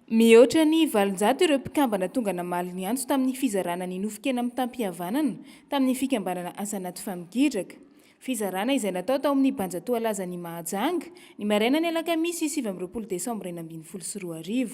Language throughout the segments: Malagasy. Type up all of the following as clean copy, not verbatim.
Mihoatra ny 700 ireo mpikambana tonga namaly ny antso tamin'ny fizarana ny nofokena amin'ny tampihavanana tamin'ny fikambanana asa anaty famigiraka. Fizarana izay natao tao amin'ny banjatoalazan'ny Mahajanga ny maraina ny alakamisy 7 Desambra 2024.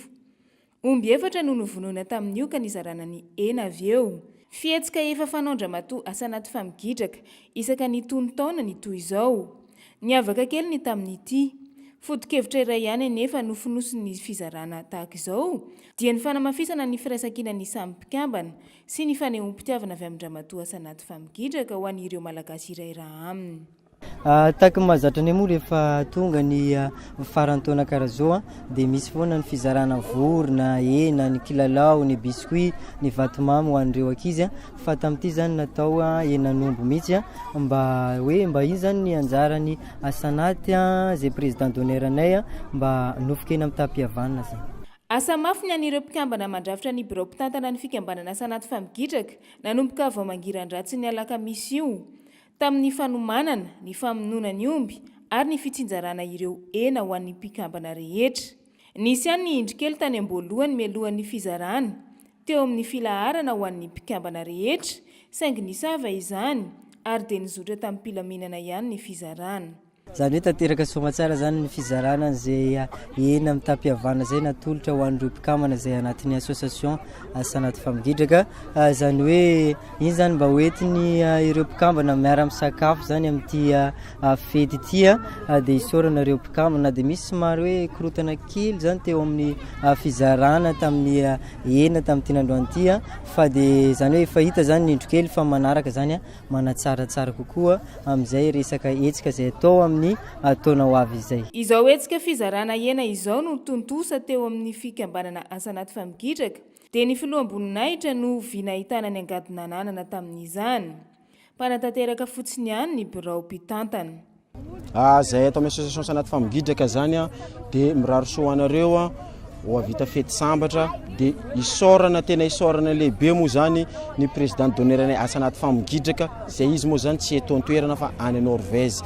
Omby 4 no novonoina tamin'io ka nizarana ny ena avy eo. Fihetsika efa fanaondra-matoa asa anaty famigiraka isaka ny tony taona ny toy izao. Niavaka kely ny tamin'ity. Foto-kevitra iray ihany anefa nofonosin'ny fizarana tahaka izao dia ny fanamafisana ny firaisan-kina ny samy mpikambana sy ny fanehoam-pitiavana avy amin-dramatoa asa anaty famigiraka ho an'ireo malagasy iray raha aminy. Tahaka mahazatra ny moa rehefa tonga ny farantaona karaha zao dia misy foana ny fizarana vorona, hena, ny kilalao, ny biscuit, ny vatomamy ho an'ireo ankizy fa tamin'ity zany natao henan'omby mihitsy mba io zany ny anjarany asa anaty zay président d'honneur anay mba nofokena amin'ny tampihavanana zany. Asa mafy ny an'ireo mpikambana mandrafitra ny birao mpitantana ny fikambanana asa anaty famigiraka nanomboka vao mangiran-dratsy ny alakamisy io. Tamin'ny fanomanana, ny famonoana ny omby ary ny fitsinjarana ireo ena ho an'ny mpikambana rehetra. Nisy ihany ny indrikely tany am-boalohany mialohan'ny fizarana, teo amin'ny filaharana ho an'ny mpikambana rehetra, saingy nisava izany ary dia nizotra tamin'ny mpilaminana ihany ny fizarana. Zany hoe tanteraka soamantsara zany ny fizarana zay ena amin'ny tampihavana zay natolotra ho an'ireo mpikambana zay anatin'ny association asa anaty famigiraka. Zany hoe iny zany mba hoentiny ireo mpikambana miara-misakafo zany amin'ity fety ity dia hisorana ireo mpikambana dia misy somary hoe korotana kely zany teo amin'ny fizarana tamin'ny ena tamin'ity nandroan'ity fa dia zany hoe efa hita zany ny indrokely fa manaraka zany manatsaratsara kokoa amin'izay resaka hetsika zay atao amin'ny taona ho avy izay. Izao hetsika fizarana ena izao no tontosa teo amin'ny fikambanana asa anaty famigiraka dia ny filoam-boninahitra no vinahitana ny angadinananana tamin'izany. Mpanatanteraka fotsiny ihany ny birao mpitantana. Zay atao amin'ny association asa anaty famigiraka zany dia miraro soanareo ho avita fety sambatra dia tena isorana lehibe moa zany ny président d'honneur anay asa anaty famigiraka zay izy moa zany tsy eto an-toerana fa any Norvège.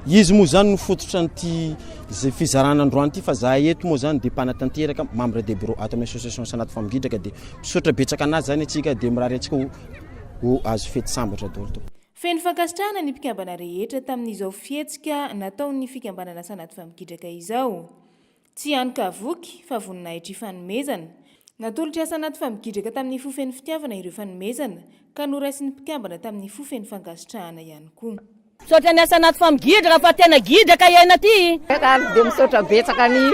Izy moa zany no fototra n'ity zay fizarana androany ity fa za eto moa zany dia mpanatanteraka membre de bureau ato amin'ny association asa anaty famigiraka dia misaotra betsaka anazy zany atsika dia mirary antsika ho azo fety sambatra daholo. Feno fankasitrahana ny mpikambana rehetra tamin'izao fihetsika nataon'ny fikambanana asa anaty famigiraka izao. Tsy anka voky fa voninahitra ifanomezana. Natolotra asa anaty famigiraka tamin'ny fofeny fitiavana ireo fanomezana ka noraisin'ny mpikambana tamin'ny fofeny fankasitrahana ihany koa. Misaotra ny asa anaty famigiraka fa tena gidraka iaina aty. Dia misaotra betsaka ny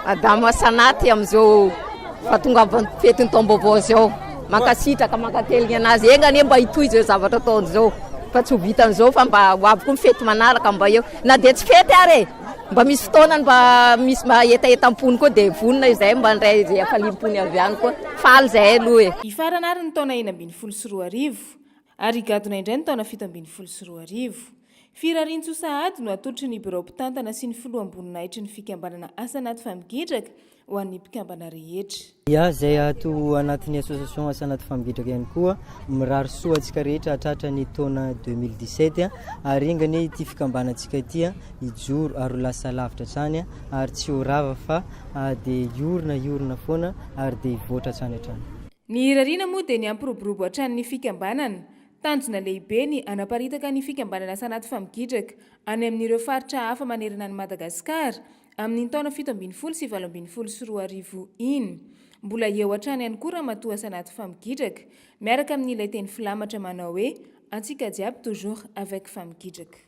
adamo asa anaty amin'izao fahatongavan'ny fetiny taom-baovao izao. Mankasitraka mankateliny anazy engany mba hitohy izao zavatra ataony izao fa tsy ho vitan'izao fa mba ho avy koa mifety manaraka mba eo na dia tsy fety ary mba misy fotoana mba misy etaetam-pony koa dia vonona izay mba ndray izay afaliam-pony avy ihany koa faly izay aloha. Ifarana ary ny taona 2024 ary gadona indray ny taona 2024. Firarintso sahady no atolotry ny birao mpitantana sy ny filoam-boninahitry ny fikambanana asa anaty famigiraka ho an'ny mpikambana rehetra. Zay ato anatin'ny association asa anaty famigiraka ihany koa mirary soa antsika rehetra hatratra ny taona 2017 ary ingany ity fikambanantsika ity hijoro ary lasa lavitra trany ary tsy ho rava fa dia iorina foana ary dia hivoatra trany hatrany. Ny hirariana moa dia ny ampiroborobo hatrany fikambanana. Tanjona lehibe ny anaparitaka ny fikambanana asa anaty famigiraka any amin'ireo faritra hafa manerana ny Madagasikara amin'ny taona 17 sy 2024 iny. Mbola eo hatrany ihany koa ramatoa asa anaty famigiraka miaraka amin'ilay teny filamatra manao hoe antsika jiaby toujours avec famigiraka.